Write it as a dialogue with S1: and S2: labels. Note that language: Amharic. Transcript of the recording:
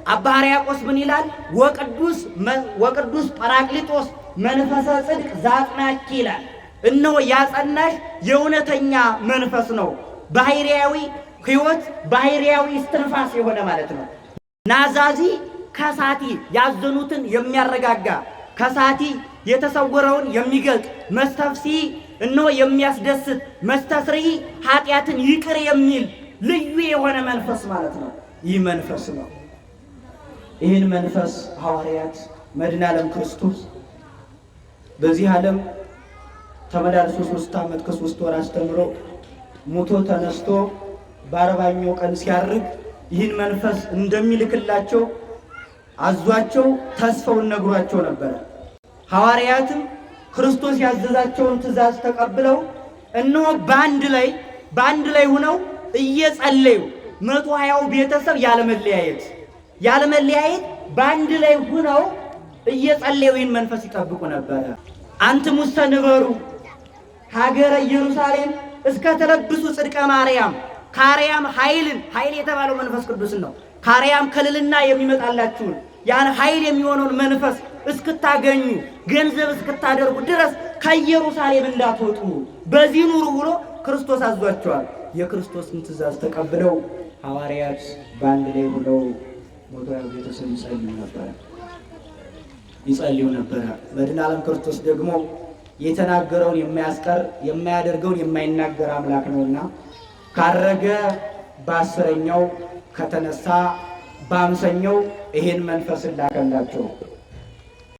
S1: አባ ሕርያቆስ ምን ይላል? ወቅዱስ ጰራቅሊጦስ መንፈሰ ጽድቅ ዘአጽናኪ ይላል። እነሆ ያጸናሽ የእውነተኛ መንፈስ ነው። ባህርያዊ ሕይወት ባህርያዊ እስትንፋስ የሆነ ማለት ነው። ናዛዚ ከሳቲ ያዘኑትን የሚያረጋጋ ከሳቲ የተሰወረውን የሚገልጥ መስተፍሲ እነሆ የሚያስደስት መስተስሪ ኃጢአትን ይቅር የሚል ልዩ የሆነ መንፈስ ማለት ነው። ይህ መንፈስ ነው። ይህን መንፈስ ሐዋርያት መድኃኔ ዓለም ክርስቶስ በዚህ ዓለም ተመላልሶ 3 ዓመት ከ3 ወር አስተምሮ ሙቶ ተነስቶ በ40ኛው ቀን ሲያርግ ይህን መንፈስ እንደሚልክላቸው አዟቸው ተስፋውን ነግሯቸው ነበር። ሐዋርያትም ክርስቶስ ያዘዛቸውን ትእዛዝ ተቀብለው እነሆ በአንድ ላይ ሆነው እየጸለዩ 120ው ቤተሰብ ያለመለያየት በአንድ ላይ ሆነው እየጸለዩ ይህን መንፈስ ይጠብቁ ነበር። አንትሙሰ ንበሩ ሀገረ ኢየሩሳሌም እስከ ተለብሱ ጽድቀ ማርያም ከአርያም ኃይል የተባለው መንፈስ ቅዱስን ነው። ከአርያም ከልልና የሚመጣላችሁን ያን ኃይል የሚሆነውን መንፈስ እስክታገኙ ገንዘብ እስክታደርጉ ድረስ ከኢየሩሳሌም እንዳትወጡ በዚህ ኑሩ ብሎ ክርስቶስ አዟቸዋል። የክርስቶስን ትእዛዝ ተቀብለው ሐዋርያት በአንድ ላይ ሆነው ሞቷው ቤተሰብ ይጸልዩ ነበር። መድኃኔ ዓለም ክርስቶስ ደግሞ የተናገረውን የማያስቀር የማያደርገውን የማይናገር አምላክ ነውና ካረገ በ10ኛው ከተነሳ በ50ኛው ይሄን መንፈስ ላከላቸው።